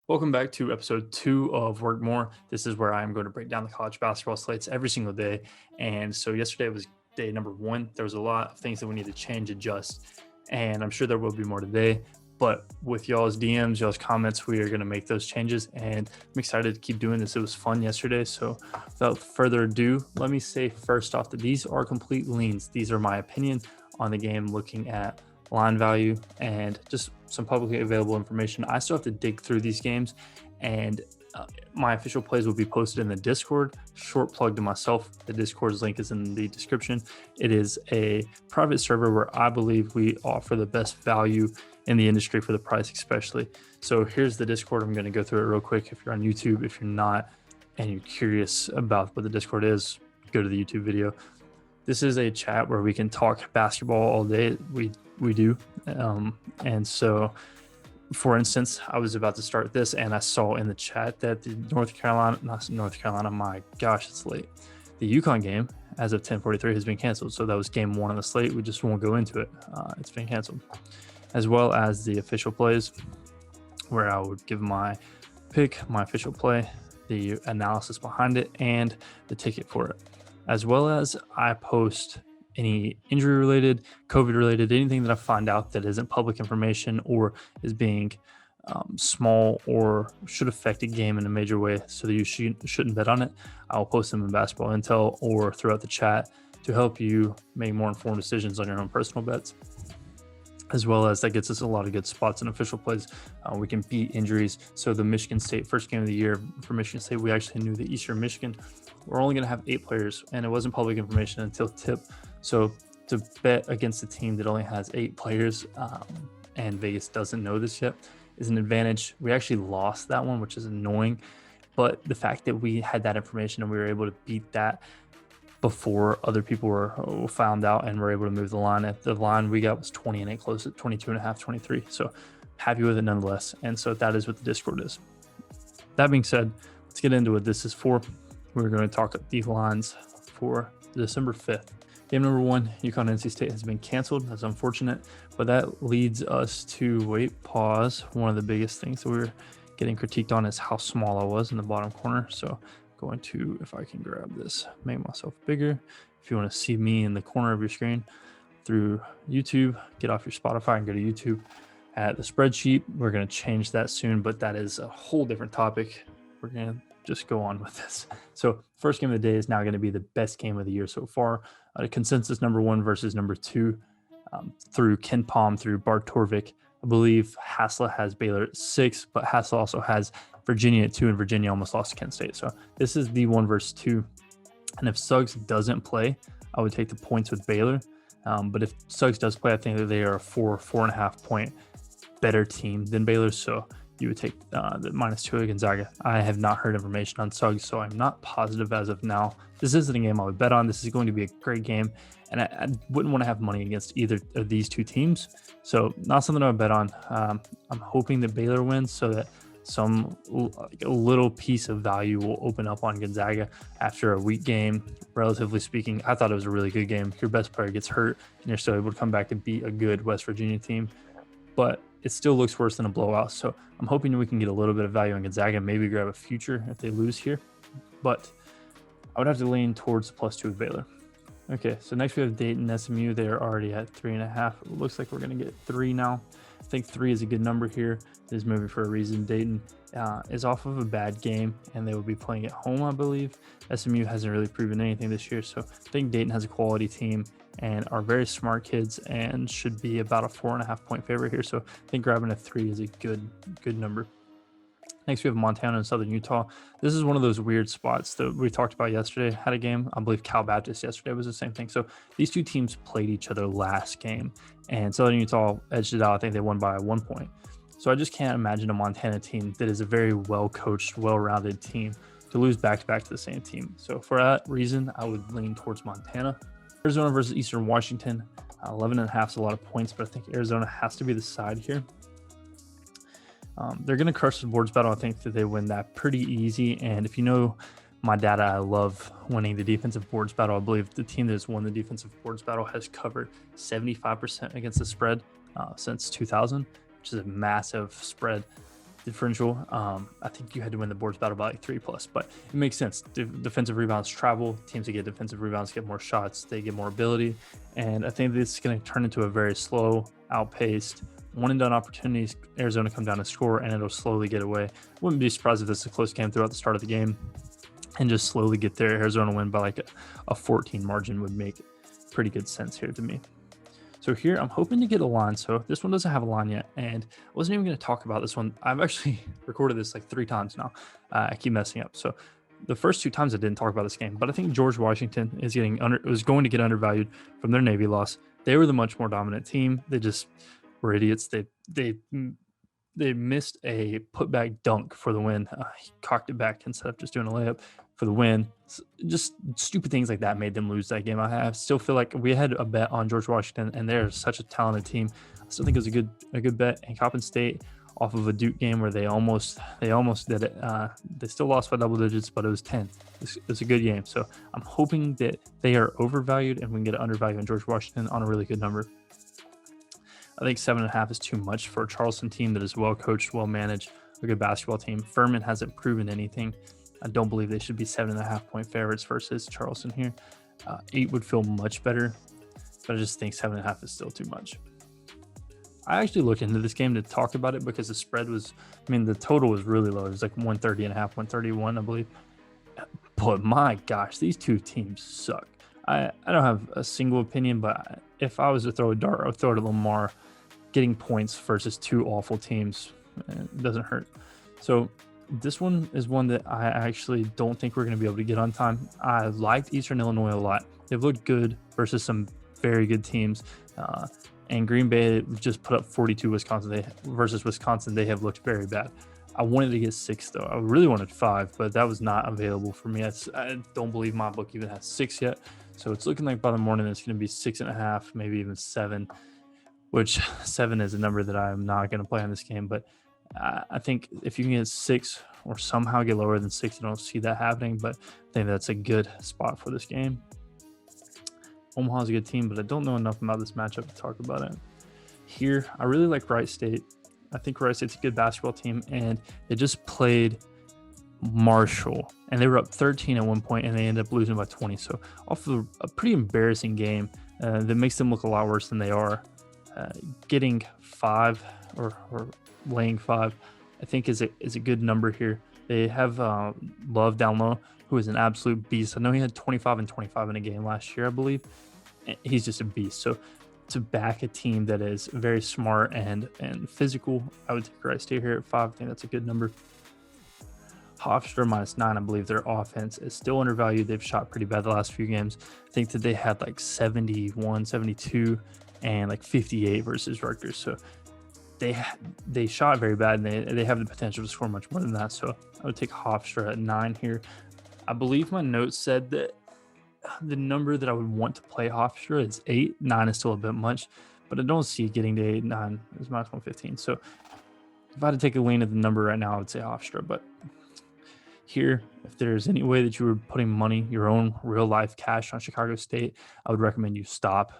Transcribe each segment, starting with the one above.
Welcome back to episode 2 of Work More. This is where I'm going to break down the college basketball slates every single day. And so yesterday was day number 1. There was a lot of things that we need to change, adjust, and I'm sure there will be more today. But with y'all's DMs, y'all's comments, we are going to make those changes. And I'm excited to keep doing this. It was fun yesterday. So without further ado, let me say first off that these are complete leans. These are my opinion on the game, looking at line value and just some publicly available information. I still have to dig through these games, and my official plays will be posted in the Discord. Short plug to myself, the Discord's link is in the description. It is a private server where I believe we offer the best value in the industry for the price especially. So here's the Discord. I'm going to go through it real quick. If you're on YouTube, if you're not and you're curious about what the Discord is, go to the YouTube video. This is a chat where we can talk basketball all day. We do. And so, for instance, I was about to start this and I saw in the chat that the my gosh, it's late. The UConn game as of 10:43 has been canceled. So that was game 1 on the slate. We just won't go into it. It's been canceled. As well as the official plays, where I would give my pick, my official play, the analysis behind it, and the ticket for it. As well as I post any injury related, COVID related, anything that I find out that isn't public information or is being small or should affect a game in a major way so that you shouldn't bet on it. I'll post them in Basketball Intel or throughout the chat to help you make more informed decisions on your own personal bets. As well as that gets us a lot of good spots and official plays. We can beat injuries. So the Michigan State first game of the year for Michigan State, we actually knew that Eastern Michigan, we're only going to have 8 players, and it wasn't public information until tip. So to bet against a team that only has 8 players, and Vegas doesn't know this yet, is an advantage. We actually lost that one, which is annoying. But the fact that we had that information and we were able to beat that before other people were found out and were able to move the line. At the line we got was 20 and 8, close at 22.5, 23. So happy with it nonetheless. And so that is what the Discord is. That being said, let's get into what this is for. We're going to talk the lines for December 5th. Game number 1, UConn NC State, has been canceled. That's unfortunate, but that leads us to one of the biggest things that we were getting critiqued on is how small I was in the bottom corner. So going to, if I can grab this, make myself bigger. If you want to see me in the corner of your screen through YouTube, get off your Spotify and go to YouTube at the spreadsheet. We're going to change that soon, but that is a whole different topic. We're going to just go on with this. So first game of the day is now going to be the best game of the year so far. Consensus number 1 versus number 2 through Ken Palm, through Bart Torvik. I believe Hassler has Baylor at 6, but Hassler also has Virginia at 2, and Virginia almost lost to Kent State. So this is the 1 versus 2. And if Suggs doesn't play, I would take the points with Baylor. But if Suggs does play, I think that they are a 4.5 point better team than Baylor. So you would take the -2 at Gonzaga. I have not heard information on Suggs, so I'm not positive as of now. This isn't a game I would bet on. This is going to be a great game, and I wouldn't want to have money against either of these two teams. So not something I would bet on. I'm hoping that Baylor wins so that a little piece of value will open up on Gonzaga after a weak game. Relatively speaking, I thought it was a really good game. Your best player gets hurt, and you're still able to come back and beat a good West Virginia team. But it still looks worse than a blowout. So I'm hoping we can get a little bit of value on Gonzaga, maybe grab a future if they lose here. But I would have to lean towards the +2 with Baylor. Okay, so next we have Dayton SMU. They're already at 3.5. It looks like we're going to get 3 now. I think 3 is a good number here. It is moving for a reason. Dayton is off of a bad game, and they will be playing at home, I believe. SMU hasn't really proven anything this year, so I think Dayton has a quality team and are very smart kids and should be about a 4.5 point favorite here. So I think grabbing a 3 is a good number. Next, we have Montana and Southern Utah. This is one of those weird spots that we talked about yesterday. Had a game, I believe Cal Baptist yesterday was the same thing. So these two teams played each other last game, and Southern Utah edged it out. I think they won by 1 point. So I just can't imagine a Montana team that is a very well-coached, well-rounded team to lose back-to-back to the same team. So for that reason, I would lean towards Montana. Arizona versus Eastern Washington. 11.5 is a lot of points, but I think Arizona has to be the side here. They're going to crush the boards battle. I think that they win that pretty easy. And if you know my data, I love winning the defensive boards battle. I believe the team that has won the defensive boards battle has covered 75% against the spread since 2000, which is a massive spread. differential. I think you had to win the boards battle by like 3+, but it makes sense. Defensive rebounds travel. Teams that get defensive rebounds get more shots. They get more ability. And I think this is going to turn into a very slow, outpaced, one and done opportunities. Arizona come down and score, and it'll slowly get away. Wouldn't be surprised if this is a close game throughout the start of the game and just slowly get there. Arizona win by like a 14 margin would make pretty good sense here to me. So here I'm hoping to get a line. So this one doesn't have a line yet, and I wasn't even going to talk about this one. I've actually recorded this like 3 times now. I keep messing up. So the first 2 times I didn't talk about this game, but I think George Washington is was going to get undervalued from their Navy loss. They were the much more dominant team. They just were idiots. They missed a putback dunk for the win. He cocked it back instead of just doing a layup for the win. Just stupid things like that made them lose that game. I still feel like we had a bet on George Washington, and they're such a talented team. I still think it was a good bet. And Coppin State, off of a Duke game where they almost did it. They still lost by double digits, but it was 10. It's a good game. So I'm hoping that they are overvalued and we can get an undervalue on George Washington on a really good number. I think 7.5 is too much for a Charleston team that is well coached, well managed, a good basketball team. Furman hasn't proven anything. I don't believe they should be 7.5 point favorites versus Charleston here. 8 would feel much better, but I just think 7.5 is still too much. I actually looked into this game to talk about it because the spread was, the total was really low. It was like 130.5, 131, I believe. But my gosh, these 2 teams suck. I don't have a single opinion, but if I was to throw a dart, I would throw it at Lamar. Getting points versus 2 awful teams, it doesn't hurt. So this one is one that I actually don't think we're going to be able to get on time. I liked Eastern Illinois a lot. They've looked good versus some very good teams. And Green Bay just put up 42 versus Wisconsin. They have looked very bad. I wanted to get 6 though. I really wanted 5, but that was not available for me. I don't believe my book even has 6 yet. So it's looking like by the morning it's going to be 6.5, maybe even 7, which 7 is a number that I'm not going to play on this game. But I think if you can get 6 or somehow get lower than 6, I don't see that happening, but I think that's a good spot for this game. Omaha's a good team, but I don't know enough about this matchup to talk about it. Here, I really like Wright State. I think Wright State's a good basketball team, and they just played Marshall, and they were up 13 at one point, and they ended up losing by 20. So off of a pretty embarrassing game that makes them look a lot worse than they are. Getting 5 or laying 5, I think is a good number here. They have Love down low, who is an absolute beast. I know he had 25 and 25 in a game last year, I believe. He's just a beast. So to back a team that is very smart and physical, I would take Wright State here at 5. I think that's a good number. Hofstra -9, I believe their offense is still undervalued. They've shot pretty bad the last few games. I think that they had like 71, 72, and like 58 versus Rutgers. So they shot very bad, and they have the potential to score much more than that. So I would take Hofstra at 9 here. I believe my notes said that the number that I would want to play Hofstra is 8. 9 is still a bit much, but I don't see it getting to 8. 9 is -115. So if I had to take a lean at the number right now, I would say Hofstra. But here, if there's any way that you were putting money, your own real life cash on Chicago State, I would recommend you stop.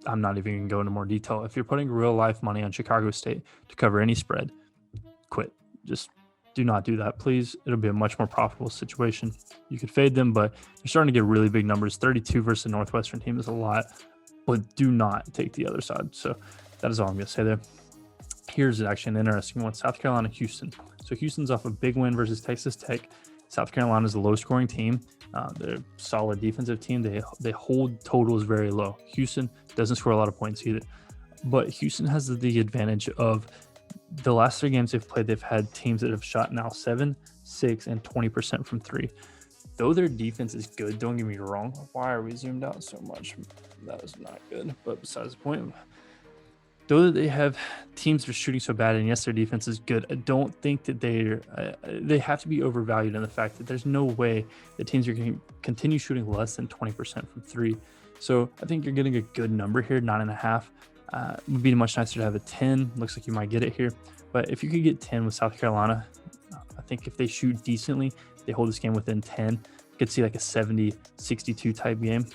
I'm not even going to go into more detail. If you're putting real life money on Chicago State to cover any spread, quit. Just do not do that, please. It'll be a much more profitable situation. You could fade them, but you're starting to get really big numbers. 32 versus the Northwestern team is a lot, but do not take the other side. So that is all I'm going to say there. Here's actually an interesting one. South Carolina, Houston. So Houston's off a big win versus Texas Tech. South Carolina is a low-scoring team. They're a solid defensive team. They hold totals very low. Houston doesn't score a lot of points either. But Houston has the advantage of the last 3 games they've played, they've had teams that have shot now 7, 6, and 20% from 3. Though their defense is good, don't get me wrong. Why are we zoomed out so much? That is not good. But besides the point, though they have teams that are shooting so bad, and yes, their defense is good, I don't think that they have to be overvalued in the fact that there's no way that teams are going to continue shooting less than 20% from 3. So I think you're getting a good number here, 9.5. Would be much nicer to have a 10. Looks like you might get it here. But if you could get 10 with South Carolina, I think if they shoot decently, they hold this game within 10, you could see like a 70-62 type game.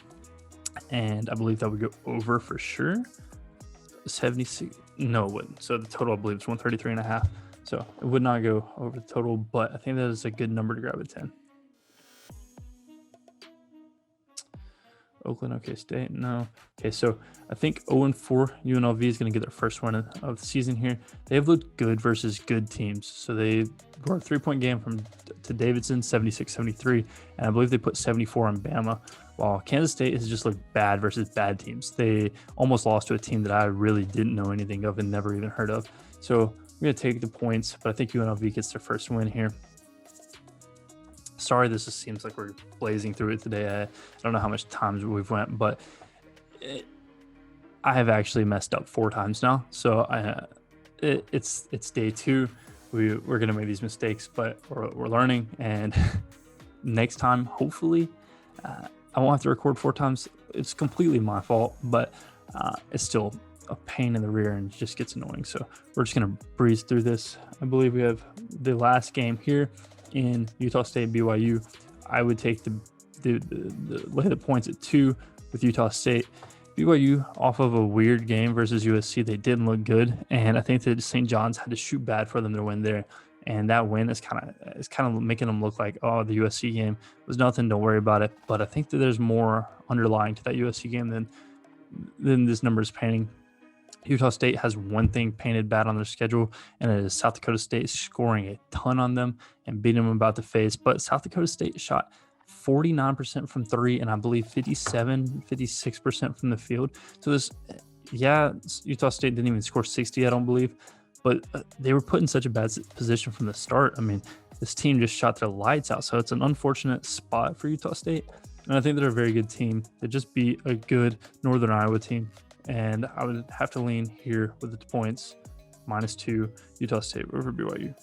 And I believe that would go over for sure. 76. No, it wouldn't. So the total, I believe, is 133.5. So it would not go over the total, but I think that is a good number to grab at 10. Oakland, OK State, no. Okay, so I think 0-4 UNLV is going to get their first win of the season here. They have looked good versus good teams. So they were a 3-point game to Davidson, 76-73, and I believe they put 74 on Bama. While Kansas State has just looked bad versus bad teams. They almost lost to a team that I really didn't know anything of and never even heard of. So I'm going to take the points, but I think UNLV gets their first win here. Sorry, this just seems like we're blazing through it today. I don't know how much times we've went, but I have actually messed up 4 times now. So it's day 2. We're going to make these mistakes, but we're learning. And next time, hopefully, I won't have to record 4 times. It's completely my fault, but it's still a pain in the rear and just gets annoying. So we're just going to breeze through this. I believe we have the last game here in Utah State BYU. I would take the lay the points at 2 with Utah State. BYU, off of a weird game versus USC, they didn't look good, and I think that St. John's had to shoot bad for them to win there. And that win is kind of making them look like, oh, the USC game was nothing, don't worry about it. But I think that there's more underlying to that USC game than this number is painting. Utah State has one thing painted bad on their schedule, and it is South Dakota State scoring a ton on them and beating them about the face. But South Dakota State shot 49% from 3, and I believe 56% from the field. So Utah State didn't even score 60, I don't believe. But they were put in such a bad position from the start. I mean, this team just shot their lights out. So it's an unfortunate spot for Utah State. And I think they're a very good team. They just beat a good Northern Iowa team. And I would have to lean here with the points, -2, Utah State over BYU.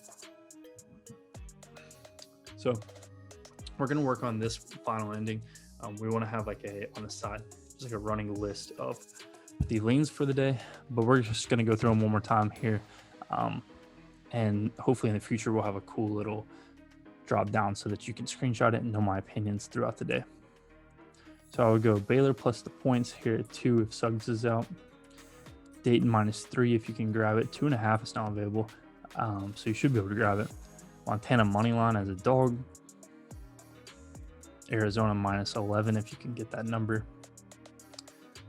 So we're going to work on this final ending. We want to have on the side, just like a running list of the leans for the day. But we're just going to go through them one more time here. And hopefully in the future, we'll have a cool little drop down so that you can screenshot it and know my opinions throughout the day. So I would go Baylor plus the points here at 2 if Suggs is out. Dayton -3 if you can grab it. 2.5 is now available. So you should be able to grab it. Montana money line as a dog. Arizona -11 if you can get that number.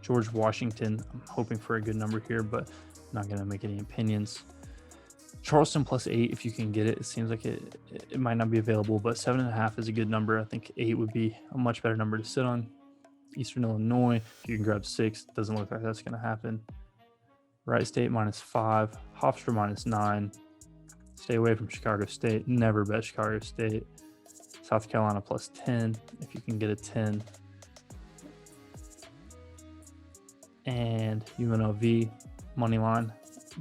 George Washington, I'm hoping for a good number here, but not going to make any opinions. Charleston +8 if you can get it. It seems like it might not be available, but 7.5 is a good number. I think 8 would be a much better number to sit on. Eastern Illinois, if you can grab 6, doesn't look like that's going to happen. Wright State -5, Hofstra -9. Stay away from Chicago State. Never bet Chicago State. South Carolina +10 if you can get a 10. And UNLV money line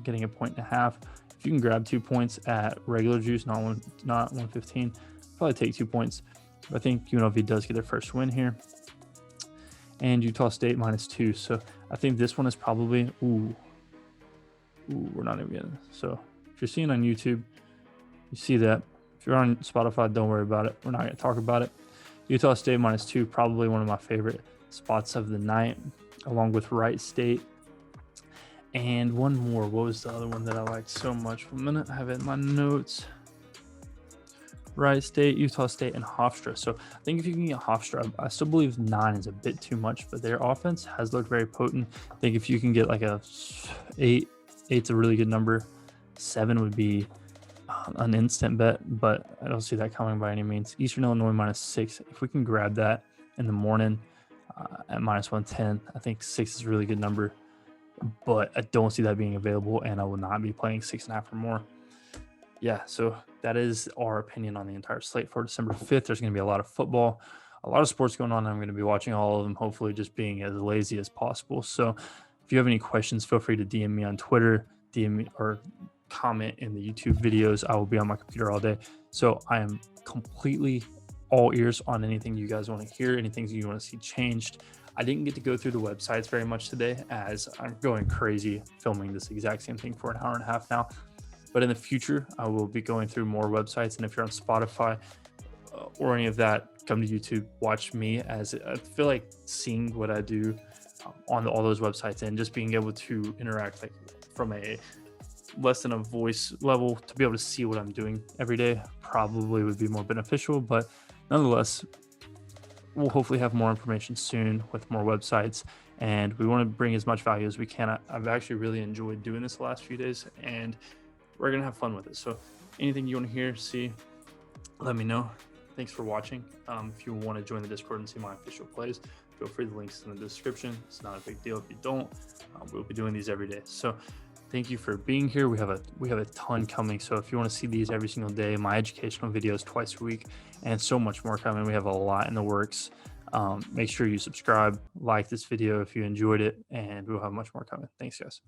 getting a 1.5. If you can grab 2 points at regular juice, not 115, probably take 2 points. But I think UNLV does get their first win here. And Utah State -2. So I think this one is probably, we're not even getting it. So if you're seeing on YouTube, you see that. If you're on Spotify, don't worry about it. We're not going to talk about it. Utah State -2, probably one of my favorite spots of the night, along with Wright State. And one more. What was the other one that I liked so much? 1 minute, I have it in my notes. Wright State, Utah State, and Hofstra. So I think if you can get Hofstra, I still believe 9 is a bit too much, but their offense has looked very potent. I think if you can get like a 8, 8's a really good number. 7 would be an instant bet, but I don't see that coming by any means. Eastern Illinois -6. If we can grab that in the morning at -110, I think 6 is a really good number, but I don't see that being available, and I will not be playing 6.5 or more. Yeah, so that is our opinion on the entire slate for December 5th. There's going to be a lot of football, a lot of sports going on. I'm going to be watching all of them, hopefully just being as lazy as possible. So if you have any questions, feel free to DM me on Twitter, DM me or comment in the YouTube videos. I will be on my computer all day. So I am completely all ears on anything you guys want to hear, anything you want to see changed. I didn't get to go through the websites very much today as I'm going crazy filming this exact same thing for an hour and a half now. But in the future, I will be going through more websites. And if you're on Spotify or any of that, come to YouTube, watch me, as I feel like seeing what I do on all those websites and just being able to interact like from a less than a voice level to be able to see what I'm doing every day probably would be more beneficial. But nonetheless, we'll hopefully have more information soon with more websites, and we want to bring as much value as we can. I've actually really enjoyed doing this the last few days, and we're gonna have fun with it. So anything you want to hear, see, let me know. Thanks for watching. If you want to join the Discord and see my official plays, feel free. The links in the description. It's not a big deal if you don't. We'll be doing these every day. So thank you for being here. We have a ton coming. So if you want to see these every single day, my educational videos twice a week, and so much more coming. We have a lot in the works. Make sure you subscribe, like this video if you enjoyed it, and we'll have much more coming. Thanks, guys.